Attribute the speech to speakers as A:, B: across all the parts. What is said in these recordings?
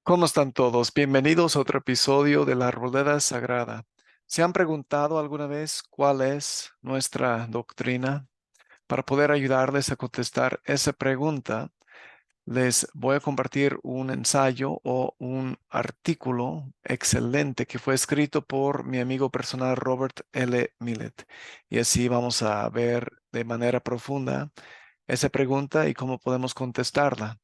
A: ¿Cómo están todos? Bienvenidos a otro episodio de la Arboleda Sagrada. ¿Se han preguntado alguna vez cuál es nuestra doctrina? Para poder ayudarles a contestar esa pregunta, les voy a compartir un ensayo o un artículo excelente que fue escrito por mi amigo personal Robert L. Millet. Y así vamos a ver de manera profunda esa pregunta y cómo podemos contestarla.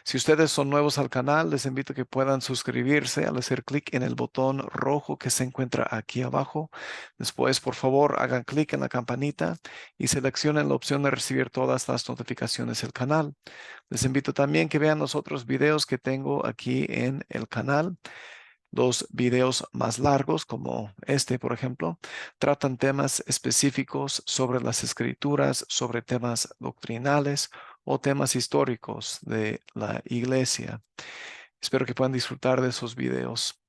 A: Si ustedes son nuevos al canal, les invito a que puedan suscribirse al hacer clic en el botón rojo que se encuentra aquí abajo. Después, por favor, hagan clic en la campanita y seleccionen la opción de recibir todas las notificaciones del canal. Les invito también que vean los otros videos que tengo aquí en el canal. Los videos más largos, como este, por ejemplo, tratan temas específicos sobre las escrituras, sobre temas doctrinales o temas históricos de la iglesia. Espero que puedan disfrutar de esos videos.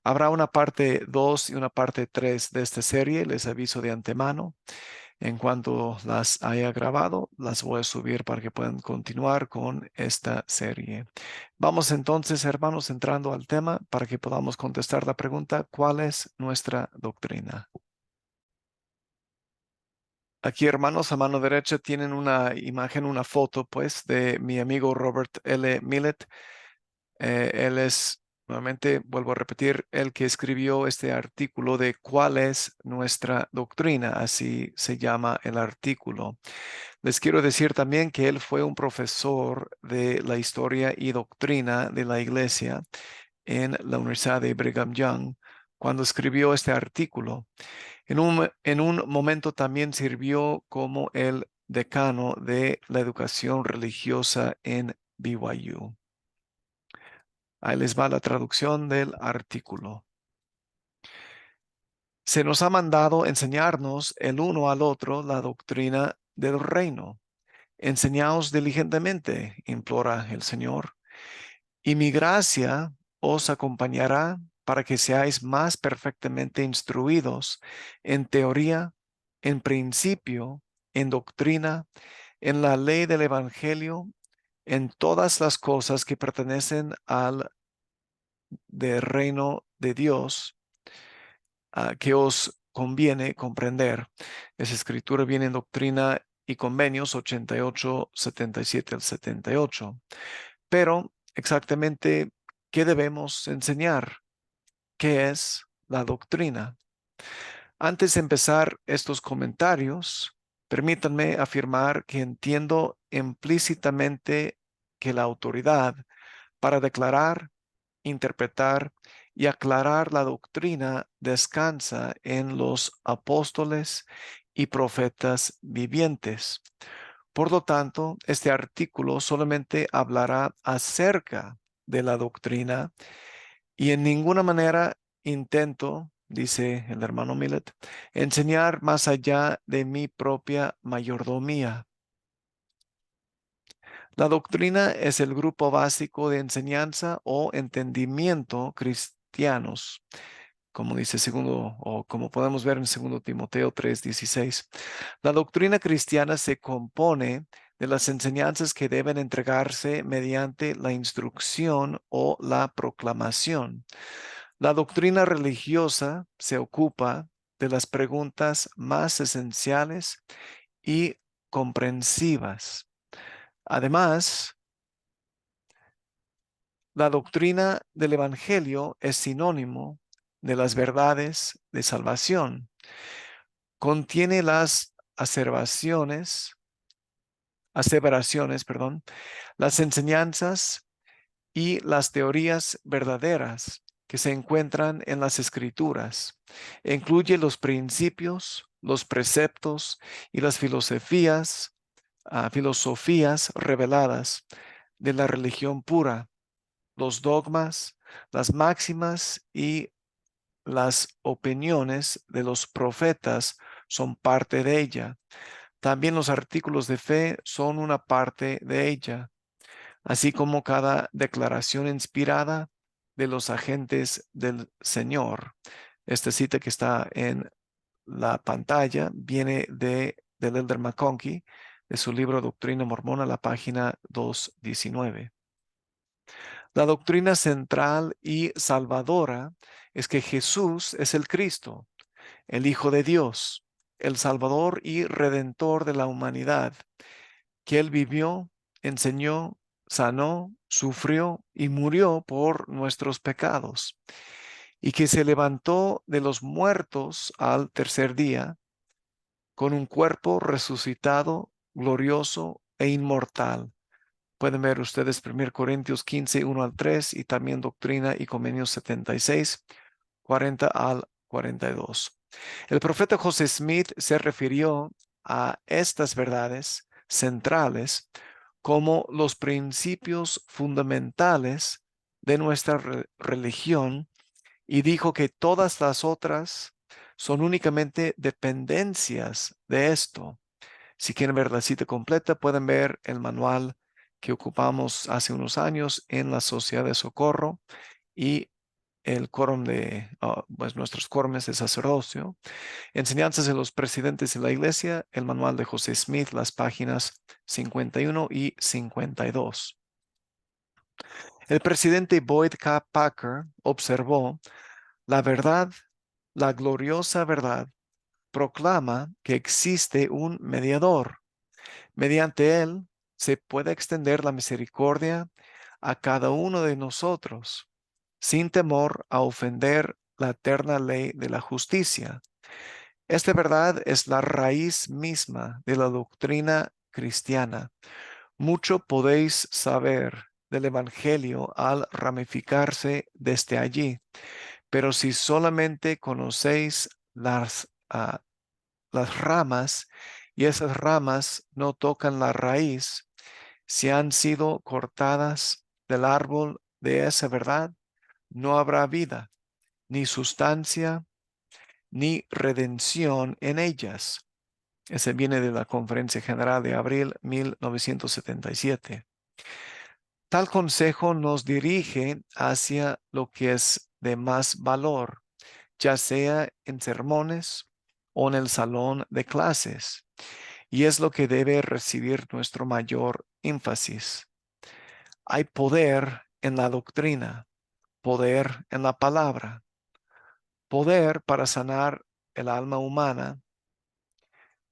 A: Habrá una parte 2 y una parte 3 de esta serie, les aviso de antemano. En cuanto las haya grabado, las voy a subir para que puedan continuar con esta serie. Vamos entonces, hermanos, entrando al tema para que podamos contestar la pregunta, ¿cuál es nuestra doctrina? Aquí, hermanos, a mano derecha tienen una imagen, una foto, pues, de mi amigo Robert L. Millet. Él es, nuevamente, vuelvo a repetir, el que escribió este artículo de cuál es nuestra doctrina, así se llama el artículo. Les quiero decir también que él fue un profesor de la historia y doctrina de la iglesia en la Universidad de Brigham Young cuando escribió este artículo. En un momento también sirvió como el decano de la educación religiosa en BYU. Ahí les va la traducción del artículo. Se nos ha mandado enseñarnos el uno al otro la doctrina del reino. Enseñaos diligentemente, implora el Señor, y mi gracia os acompañará para que seáis más perfectamente instruidos en teoría, en principio, en doctrina, en la ley del Evangelio, en todas las cosas que pertenecen al del reino de Dios, que os conviene comprender. Esa escritura viene en Doctrina y Convenios 88, 77 al 78. Pero exactamente, ¿qué debemos enseñar? ¿Qué es la doctrina? Antes de empezar estos comentarios, permítanme afirmar que entiendo implícitamente que la autoridad para declarar, interpretar y aclarar la doctrina descansa en los apóstoles y profetas vivientes. Por lo tanto, este artículo solamente hablará acerca de la doctrina y en ninguna manera intento, dice el hermano Millet, enseñar más allá de mi propia mayordomía. La doctrina es el grupo básico de enseñanza o entendimiento cristianos, como dice segundo, o como podemos ver en segundo Timoteo 3:16. La doctrina cristiana se compone de las enseñanzas que deben entregarse mediante la instrucción o la proclamación. La doctrina religiosa se ocupa de las preguntas más esenciales y comprensivas. Además, la doctrina del Evangelio es sinónimo de las verdades de salvación. Contiene las aseveraciones, perdón, las enseñanzas y las teorías verdaderas que se encuentran en las Escrituras. Incluye los principios, los preceptos y las filosofías reveladas de la religión pura, los dogmas, las máximas y las opiniones de los profetas son parte de ella. También los artículos de fe son una parte de ella, así como cada declaración inspirada de los agentes del Señor. Esta cita que está en la pantalla viene del Elder McConkie, de su libro Doctrina Mormona, la página 219. La doctrina central y salvadora es que Jesús es el Cristo, el Hijo de Dios, el Salvador y Redentor de la humanidad, que Él vivió, enseñó, sanó, sufrió y murió por nuestros pecados, y que se levantó de los muertos al tercer día con un cuerpo resucitado, glorioso e inmortal. Pueden ver ustedes 1 Corintios 15, 1 al 3 y también Doctrina y Convenios 76, 40 al 42. El profeta José Smith se refirió a estas verdades centrales como los principios fundamentales de nuestra religión y dijo que todas las otras son únicamente dependencias de esto. Si quieren ver la cita completa, pueden ver el manual que ocupamos hace unos años en la Sociedad de Socorro y el quórum de pues nuestros quórumes de sacerdocio, enseñanzas de los presidentes de la iglesia, el manual de José Smith, las páginas 51 y 52. El presidente Boyd K. Packer observó: la verdad, la gloriosa verdad, proclama que existe un mediador. Mediante él se puede extender la misericordia a cada uno de nosotros, sin temor a ofender la eterna ley de la justicia. Esta verdad es la raíz misma de la doctrina cristiana. Mucho podéis saber del Evangelio al ramificarse desde allí, pero si solamente conocéis las ramas y esas ramas no tocan la raíz, si han sido cortadas del árbol de esa verdad, no habrá vida, ni sustancia, ni redención en ellas. Ese viene de la Conferencia General de abril 1977. Tal consejo nos dirige hacia lo que es de más valor, ya sea en sermones o en el salón de clases, y es lo que debe recibir nuestro mayor énfasis. Hay poder en la doctrina, poder en la palabra, poder para sanar el alma humana,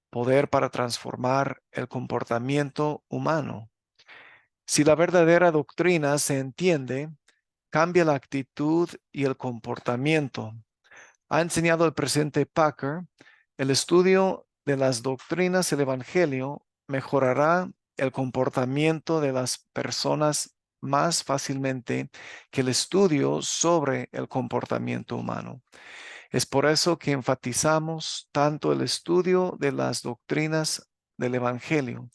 A: poder para transformar el comportamiento humano. Si la verdadera doctrina se entiende, cambia la actitud y el comportamiento. Ha enseñado el presidente Packer: el estudio de las doctrinas del Evangelio mejorará el comportamiento de las personas más fácilmente que el estudio sobre el comportamiento humano. Es por eso que enfatizamos tanto el estudio de las doctrinas del Evangelio.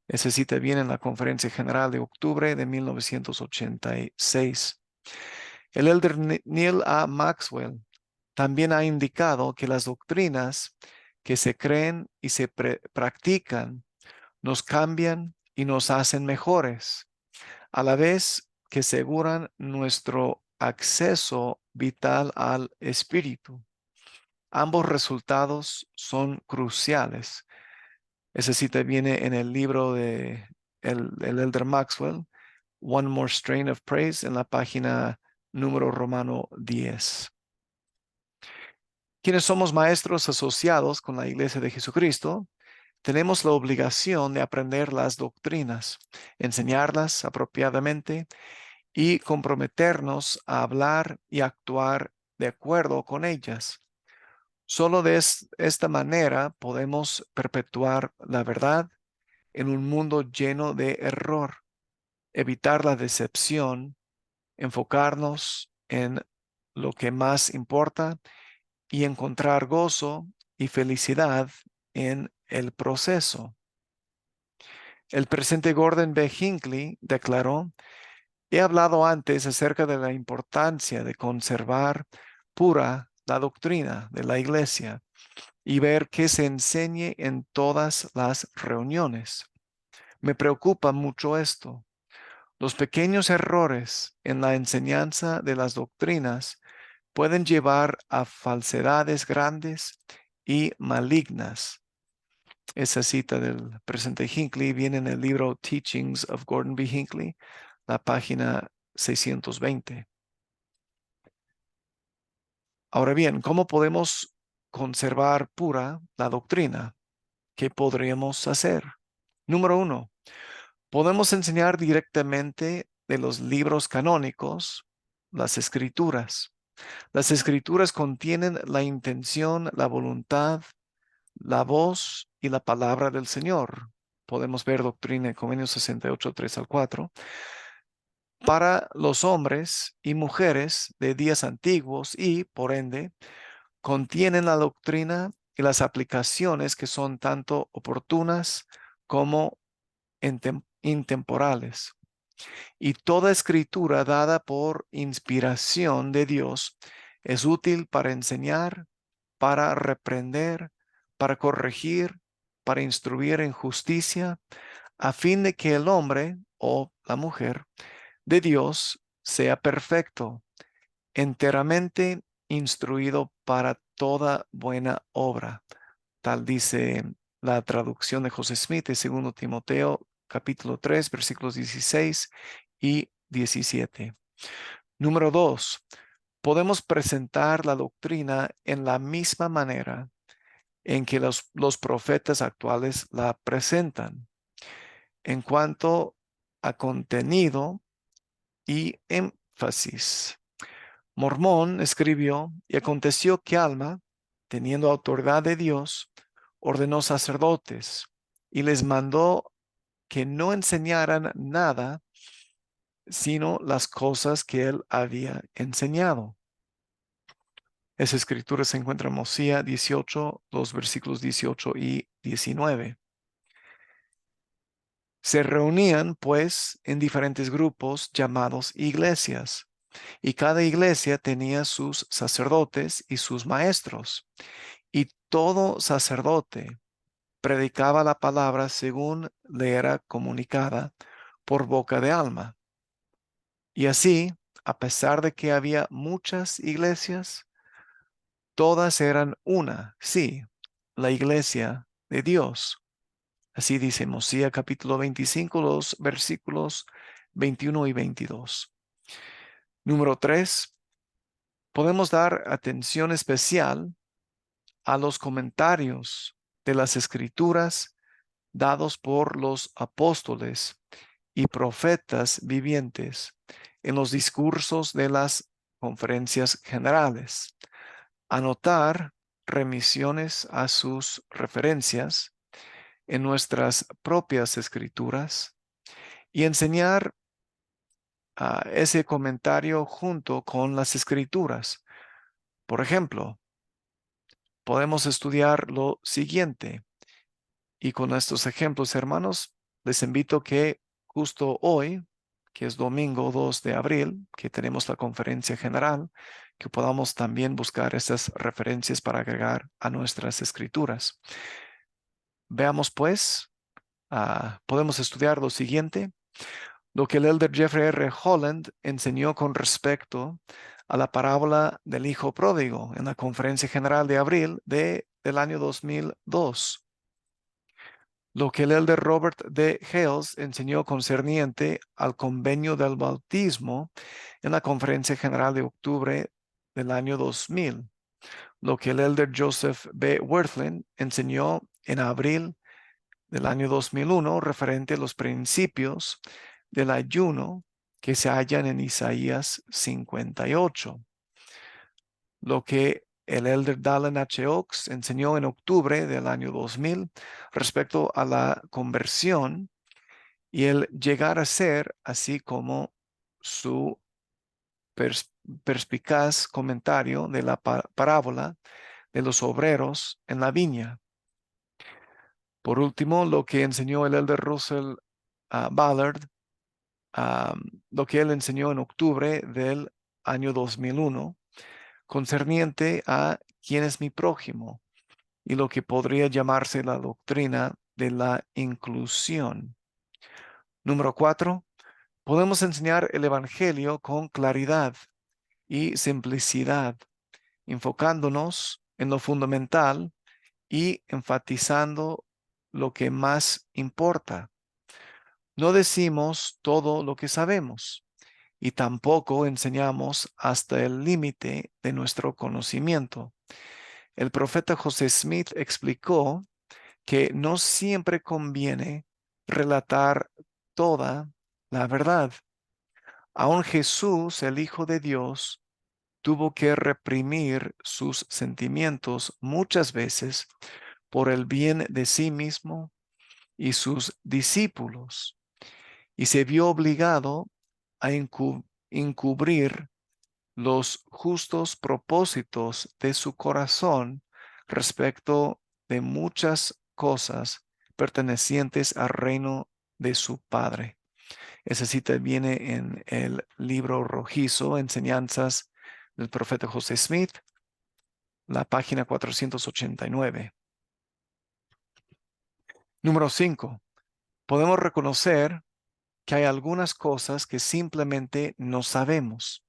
A: Ese cita viene en la Conferencia General de octubre de 1986. El elder Neil A. Maxwell también ha indicado que las doctrinas que se creen y se practican nos cambian y nos hacen mejores, a la vez que aseguran nuestro acceso vital al Espíritu. Ambos resultados son cruciales. Esa cita viene en el libro de el elder Maxwell, One More Strain of Praise, en la página número romano 10. Quienes somos maestros asociados con la Iglesia de Jesucristo, tenemos la obligación de aprender las doctrinas, enseñarlas apropiadamente y comprometernos a hablar y actuar de acuerdo con ellas. Solo de esta manera podemos perpetuar la verdad en un mundo lleno de error, evitar la decepción, enfocarnos en lo que más importa y encontrar gozo y felicidad en el proceso. El presidente Gordon B. Hinckley declaró: he hablado antes acerca de la importancia de conservar pura la doctrina de la iglesia y ver que se enseñe en todas las reuniones. Me preocupa mucho esto. Los pequeños errores en la enseñanza de las doctrinas pueden llevar a falsedades grandes y malignas. Esa cita del presidente Hinckley viene en el libro Teachings of Gordon B. Hinckley, la página 620. Ahora bien, ¿cómo podemos conservar pura la doctrina? ¿Qué podríamos hacer? Número uno, podemos enseñar directamente de los libros canónicos, las escrituras. Las escrituras contienen la intención, la voluntad, la voz y la palabra del Señor. Podemos ver Doctrina y Convenios 68, 3 al 4. Para los hombres y mujeres de días antiguos y, por ende, contienen la doctrina y las aplicaciones que son tanto oportunas como intemporales. Y toda escritura dada por inspiración de Dios es útil para enseñar, para reprender, para corregir, para instruir en justicia, a fin de que el hombre o la mujer de Dios sea perfecto, enteramente instruido para toda buena obra. Tal dice la traducción de José Smith de 2 Timoteo capítulo 3 versículos 16 y 17. Número 2. Podemos presentar la doctrina en la misma manera en que los profetas actuales la presentan. En cuanto a contenido y énfasis. Mormón escribió, y aconteció que Alma, teniendo autoridad de Dios, ordenó sacerdotes y les mandó que no enseñaran nada, sino las cosas que él había enseñado. Esa escritura se encuentra en Mosía 18, los versículos 18 y 19. Se reunían, pues, en diferentes grupos llamados iglesias, y cada iglesia tenía sus sacerdotes y sus maestros, y todo sacerdote predicaba la palabra según le era comunicada por boca de Alma. Y así, a pesar de que había muchas iglesias, todas eran una, sí, la iglesia de Dios. Así dice Mosía capítulo 25, los versículos 21 y 22. Número 3. Podemos dar atención especial a los comentarios de las escrituras dados por los apóstoles y profetas vivientes en los discursos de las conferencias generales. Anotar remisiones a sus referencias en nuestras propias escrituras y enseñar ese comentario junto con las escrituras. Por ejemplo, podemos estudiar lo siguiente. Y con estos ejemplos, hermanos, les invito que justo hoy, que es domingo 2 de abril, que tenemos la conferencia general, que podamos también buscar estas referencias para agregar a nuestras escrituras. Veamos pues, podemos estudiar lo siguiente, lo que el elder Jeffrey R. Holland enseñó con respecto a la parábola del hijo pródigo en la conferencia general de abril del año 2002. Lo que el elder Robert D. Hales enseñó concerniente al convenio del bautismo en la conferencia general de octubre del año 2000. Lo que el elder Joseph B. Wirthlin enseñó en abril del año 2001 referente a los principios del ayuno que se hallan en Isaías 58. Lo que el elder Dallin H. Oaks enseñó en octubre del año 2000 respecto a la conversión y el llegar a ser, así como su perspicaz comentario de la parábola de los obreros en la viña. Por último, lo que enseñó el elder Russell Ballard, lo que él enseñó en octubre del año 2001, concerniente a quién es mi prójimo y lo que podría llamarse la doctrina de la inclusión. Número 4. Podemos enseñar el Evangelio con claridad y simplicidad, enfocándonos en lo fundamental y enfatizando lo que más importa. No decimos todo lo que sabemos y tampoco enseñamos hasta el límite de nuestro conocimiento. El profeta José Smith explicó que no siempre conviene relatar toda la verdad. Aun Jesús, el Hijo de Dios, tuvo que reprimir sus sentimientos muchas veces por el bien de sí mismo y sus discípulos, y se vio obligado a encubrir los justos propósitos de su corazón respecto de muchas cosas pertenecientes al reino de su Padre. Esa cita viene en el libro rojizo, Enseñanzas del profeta José Smith, la página 489. Número 5. Podemos reconocer que hay algunas cosas que simplemente no sabemos.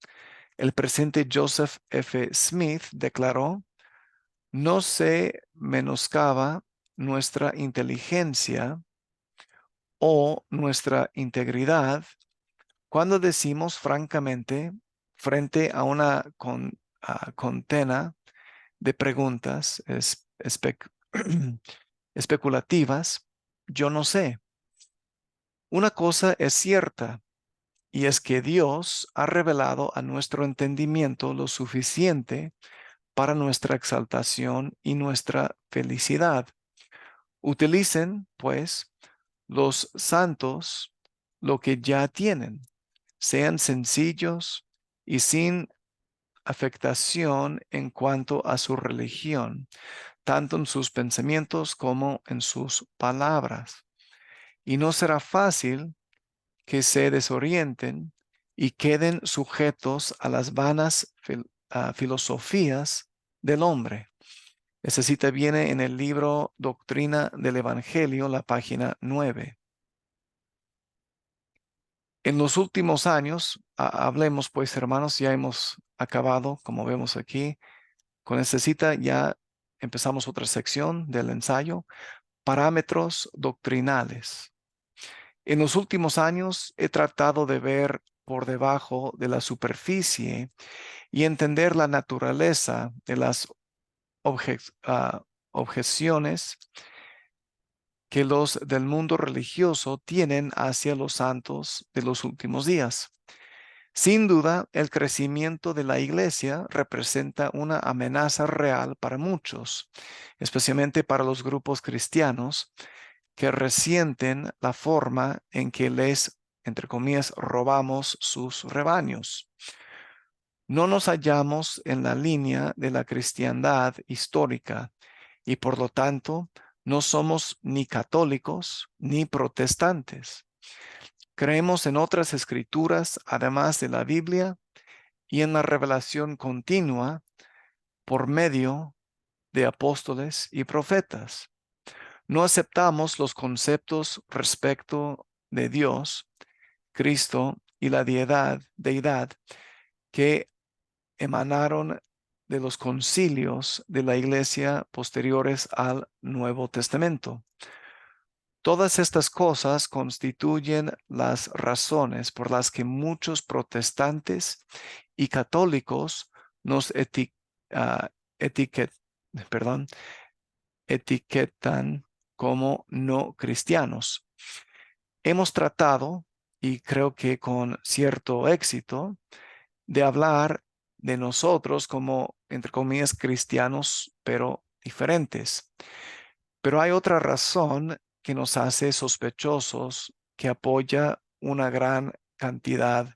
A: El presidente Joseph F. Smith declaró: no se menoscaba nuestra inteligencia o nuestra integridad cuando decimos francamente, frente a una contena de preguntas especulativas, yo no sé. Una cosa es cierta, y es que Dios ha revelado a nuestro entendimiento lo suficiente para nuestra exaltación y nuestra felicidad. Utilicen, pues, los santos lo que ya tienen. Sean sencillos y sin afectación en cuanto a su religión, tanto en sus pensamientos como en sus palabras. Y no será fácil que se desorienten y queden sujetos a las vanas filosofías del hombre. Esa cita viene en el libro Doctrina del Evangelio, la página 9. En los últimos años, hablemos pues hermanos, ya hemos acabado, como vemos aquí, con esta cita ya empezamos otra sección del ensayo, parámetros doctrinales. En los últimos años he tratado de ver por debajo de la superficie y entender la naturaleza de las objeciones que los del mundo religioso tienen hacia los santos de los últimos días. Sin duda, el crecimiento de la iglesia representa una amenaza real para muchos, especialmente para los grupos cristianos que resienten la forma en que les, entre comillas, robamos sus rebaños. No nos hallamos en la línea de la cristiandad histórica y por lo tanto no somos ni católicos ni protestantes. Creemos en otras escrituras además de la Biblia y en la revelación continua por medio de apóstoles y profetas. No aceptamos los conceptos respecto de Dios, Cristo y la deidad que emanaron de los concilios de la iglesia posteriores al Nuevo Testamento. Todas estas cosas constituyen las razones por las que muchos protestantes y católicos nos etiquet, perdón, etiquetan como no cristianos. Hemos tratado, y creo que con cierto éxito, de hablar de nosotros como, entre comillas, cristianos, pero diferentes. Pero hay otra razón que nos hace sospechosos que apoya una gran cantidad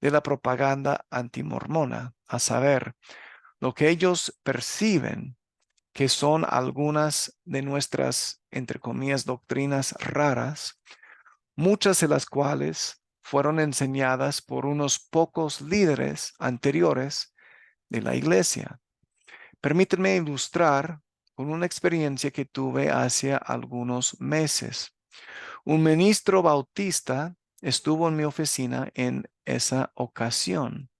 A: de la propaganda antimormona, a saber, lo que ellos perciben que son algunas de nuestras, entre comillas, doctrinas raras, muchas de las cuales fueron enseñadas por unos pocos líderes anteriores de la iglesia. Permítanme ilustrar con una experiencia que tuve hace algunos meses. Un ministro bautista estuvo en mi oficina en esa ocasión.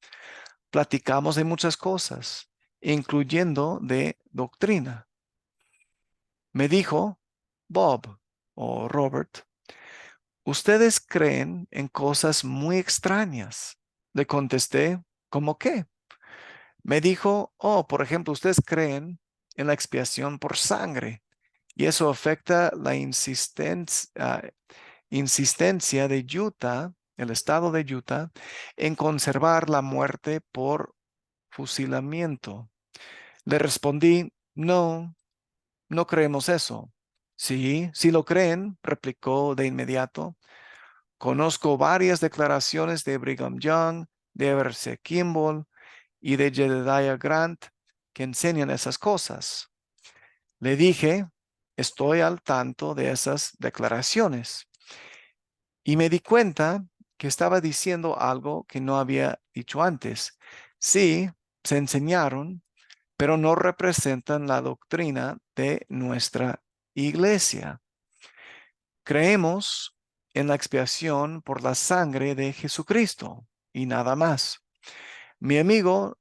A: Platicamos de muchas cosas, incluyendo de doctrina. Me dijo: Bob o Robert, ustedes creen en cosas muy extrañas. Le contesté, ¿cómo qué? Me dijo, oh, por ejemplo, ustedes creen en la expiación por sangre y eso afecta la insistencia de Utah, el estado de Utah, en conservar la muerte por fusilamiento. Le respondí, no, no creemos eso. Sí, sí lo creen, replicó de inmediato. Conozco varias declaraciones de Brigham Young, de Everett Kimball y de Jedediah Grant que enseñan esas cosas. Le dije, estoy al tanto de esas declaraciones y me di cuenta que estaba diciendo algo que no había dicho antes. Sí, se enseñaron, pero no representan la doctrina de nuestra iglesia. Creemos en la expiación por la sangre de Jesucristo y nada más. Mi amigo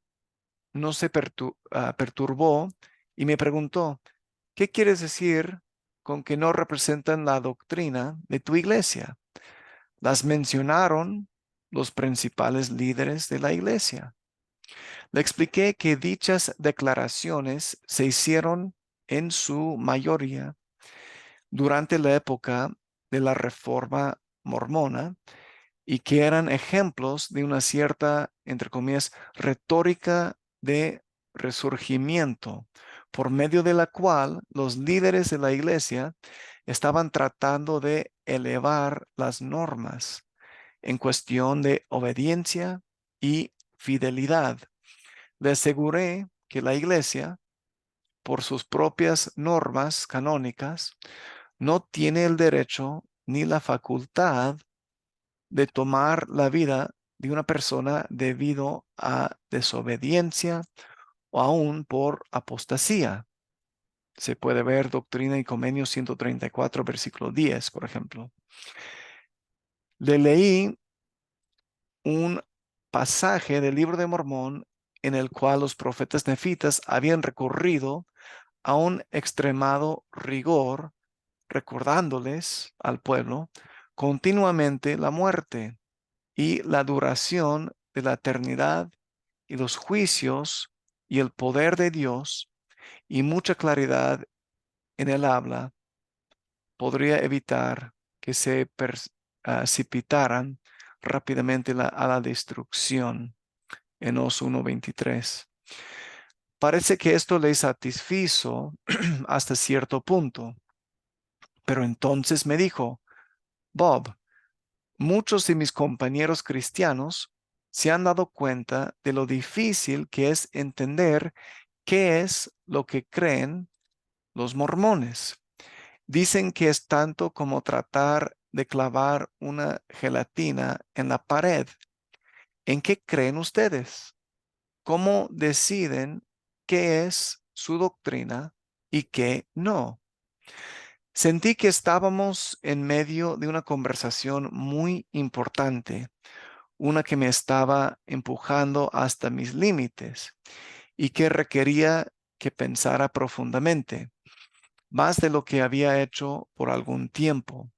A: no se perturbó y me preguntó, ¿qué quieres decir con que no representan la doctrina de tu iglesia? Las mencionaron los principales líderes de la iglesia. Le expliqué que dichas declaraciones se hicieron en su mayoría durante la época de la Reforma Mormona y que eran ejemplos de una cierta, entre comillas, retórica de resurgimiento, por medio de la cual los líderes de la iglesia estaban tratando de elevar las normas en cuestión de obediencia y fidelidad. Le aseguré que la iglesia, por sus propias normas canónicas, no tiene el derecho ni la facultad de tomar la vida de una persona debido a desobediencia o aún por apostasía. Se puede ver Doctrina y Convenios 134, versículo 10, por ejemplo. Le leí un pasaje del libro de Mormón en el cual los profetas nefitas habían recurrido a un extremado rigor, recordándoles al pueblo continuamente la muerte y la duración de la eternidad y los juicios y el poder de Dios y mucha claridad en el habla podría evitar que se precipitaran rápidamente a la destrucción en Os 1:23. Parece que esto le satisfizo hasta cierto punto, pero entonces me dijo, Bob, muchos de mis compañeros cristianos se han dado cuenta de lo difícil que es entender qué es lo que creen los mormones. Dicen que es tanto como tratar de clavar una gelatina en la pared. ¿En qué creen ustedes? ¿Cómo deciden qué es su doctrina y qué no? Sentí que estábamos en medio de una conversación muy importante, una que me estaba empujando hasta mis límites y que requería que pensara profundamente, más de lo que había hecho por algún tiempo.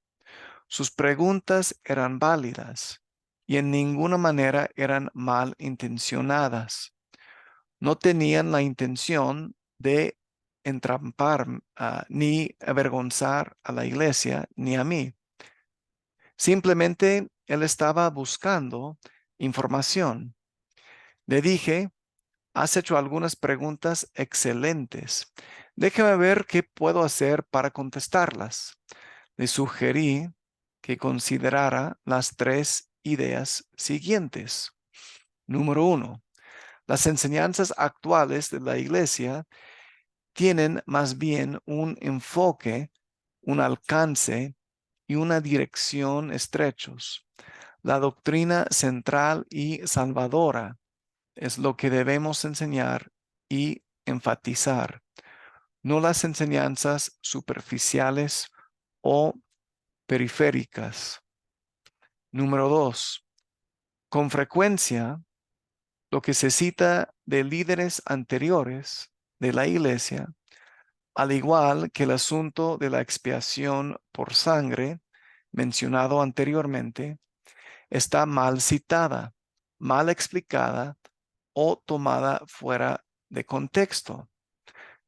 A: Sus preguntas eran válidas y en ninguna manera eran mal intencionadas. No tenían la intención de entrampar ni avergonzar a la iglesia ni a mí. Simplemente él estaba buscando información. Le dije, has hecho algunas preguntas excelentes. Déjame ver qué puedo hacer para contestarlas. Le sugerí que considerara las tres ideas siguientes. Número uno, las enseñanzas actuales de la iglesia tienen más bien un enfoque, un alcance y una dirección estrechos. La doctrina central y salvadora es lo que debemos enseñar y enfatizar, no las enseñanzas superficiales o periféricas. Número dos, con frecuencia, lo que se cita de líderes anteriores de la iglesia, al igual que el asunto de la expiación por sangre mencionado anteriormente, está mal citada mal explicada o tomada fuera de contexto.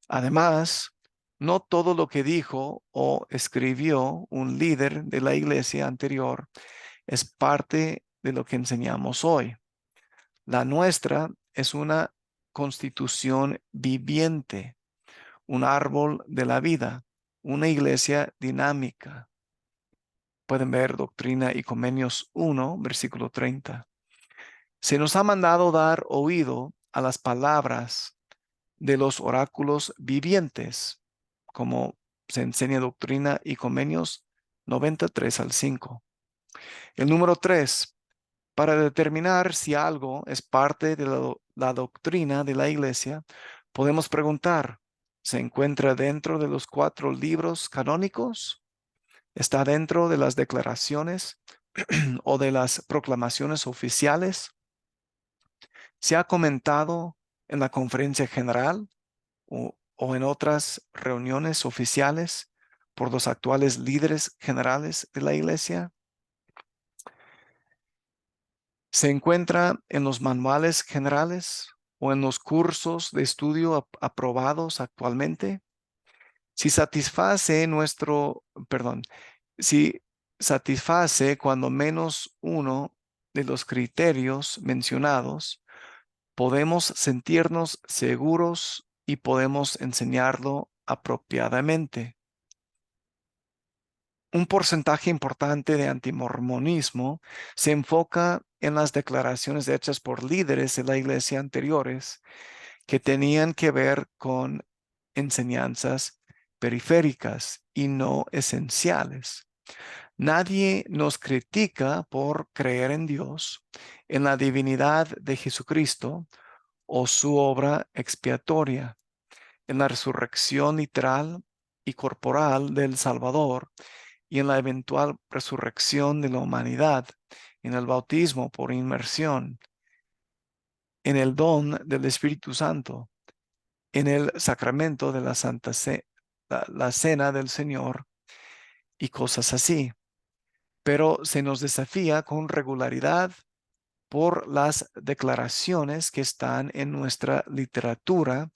A: Además, no todo lo que dijo o escribió un líder de la iglesia anterior es parte de lo que enseñamos hoy. La nuestra es una constitución viviente, un árbol de la vida, una iglesia dinámica. Pueden ver Doctrina y Convenios 1, versículo 30. Se nos ha mandado dar oído a las palabras de los oráculos vivientes, como se enseña Doctrina y Convenios 93 al 5. El número 3, para determinar si algo es parte de la doctrina de la iglesia, podemos preguntar, ¿se encuentra dentro de los 4 libros canónicos? ¿Está dentro de las declaraciones o de las proclamaciones oficiales? ¿Se ha comentado en la conferencia general o en otras reuniones oficiales por los actuales líderes generales de la iglesia? ¿Se encuentra en los manuales generales o en los cursos de estudio aprobados actualmente? Si satisface si satisface cuando menos uno de los criterios mencionados, podemos sentirnos seguros y podemos enseñarlo apropiadamente. Un porcentaje importante de antimormonismo se enfoca en las declaraciones hechas por líderes de la iglesia anteriores que tenían que ver con enseñanzas periféricas y no esenciales. Nadie nos critica por creer en Dios, en la divinidad de Jesucristo o su obra expiatoria, en la resurrección literal y corporal del Salvador y en la eventual resurrección de la humanidad, en el bautismo por inmersión, en el don del Espíritu Santo, en el sacramento de la la cena del Señor y cosas así. Pero se nos desafía con regularidad por las declaraciones que están en nuestra literatura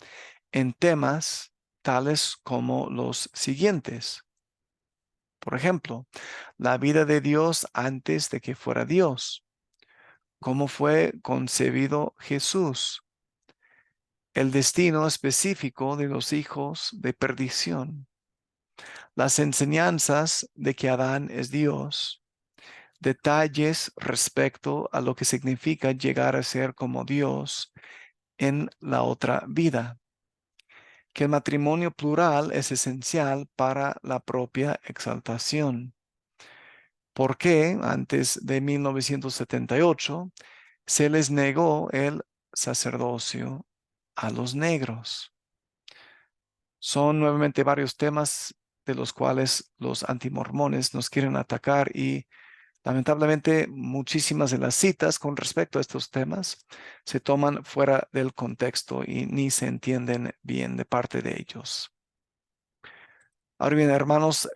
A: en temas tales como los siguientes. Por ejemplo, la vida de Dios antes de que fuera Dios. ¿Cómo fue concebido Jesús? El destino específico de los hijos de perdición. Las enseñanzas de que Adán es Dios. Detalles respecto a lo que significa llegar a ser como Dios en la otra vida. Que el matrimonio plural es esencial para la propia exaltación. ¿Por qué antes de 1978 se les negó el sacerdocio a los negros? Son nuevamente varios temas de los cuales los antimormones nos quieren atacar y lamentablemente muchísimas de las citas con respecto a estos temas se toman fuera del contexto y ni se entienden bien de parte de ellos. Ahora bien, hermanos,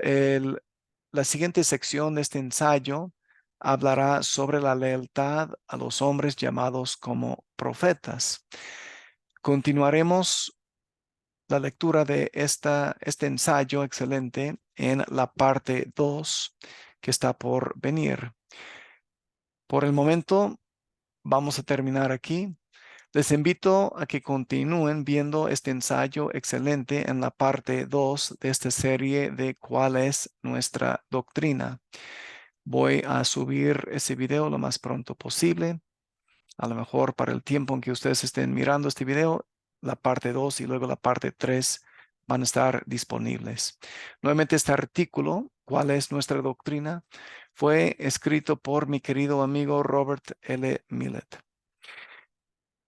A: la siguiente sección de este ensayo hablará sobre la lealtad a los hombres llamados como profetas. Continuaremos la lectura de este ensayo excelente en la parte 2 que está por venir. Por el momento, vamos a terminar aquí. Les invito a que continúen viendo este ensayo excelente en la parte 2 de esta serie de ¿Cuál es nuestra doctrina? Voy a subir ese video lo más pronto posible. A lo mejor para el tiempo en que ustedes estén mirando este video, la parte 2 y luego la parte 3 van a estar disponibles. Nuevamente este artículo, ¿Cuál es nuestra doctrina? Fue escrito por mi querido amigo Robert L. Millett.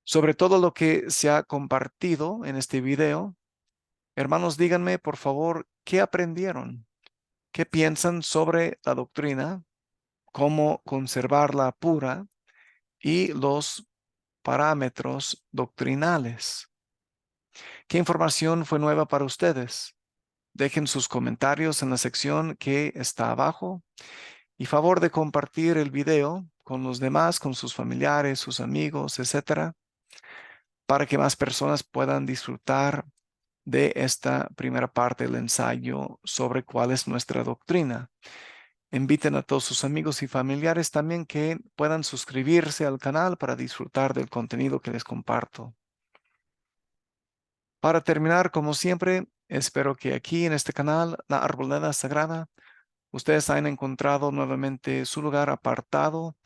A: Sobre todo lo que se ha compartido en este video, hermanos, díganme por favor, ¿qué aprendieron? ¿Qué piensan sobre la doctrina? ¿Cómo conservarla pura? Y los parámetros doctrinales. ¿Qué información fue nueva para ustedes? Dejen sus comentarios en la sección que está abajo y favor de compartir el video con los demás, con sus familiares, sus amigos, etcétera, para que más personas puedan disfrutar de esta primera parte del ensayo sobre cuál es nuestra doctrina. Inviten a todos sus amigos y familiares también que puedan suscribirse al canal para disfrutar del contenido que les comparto. Para terminar, como siempre, espero que aquí en este canal, La Arboleda Sagrada, ustedes hayan encontrado nuevamente su lugar apartado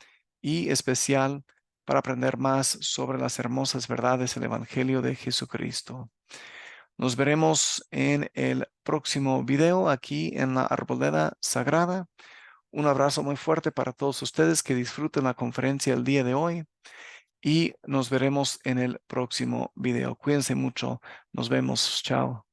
A: y especial para aprender más sobre las hermosas verdades del Evangelio de Jesucristo. Nos veremos en el próximo video aquí en La Arboleda Sagrada. Un abrazo muy fuerte para todos ustedes, que disfruten la conferencia el día de hoy y nos veremos en el próximo video. Cuídense mucho. Nos vemos. Chao.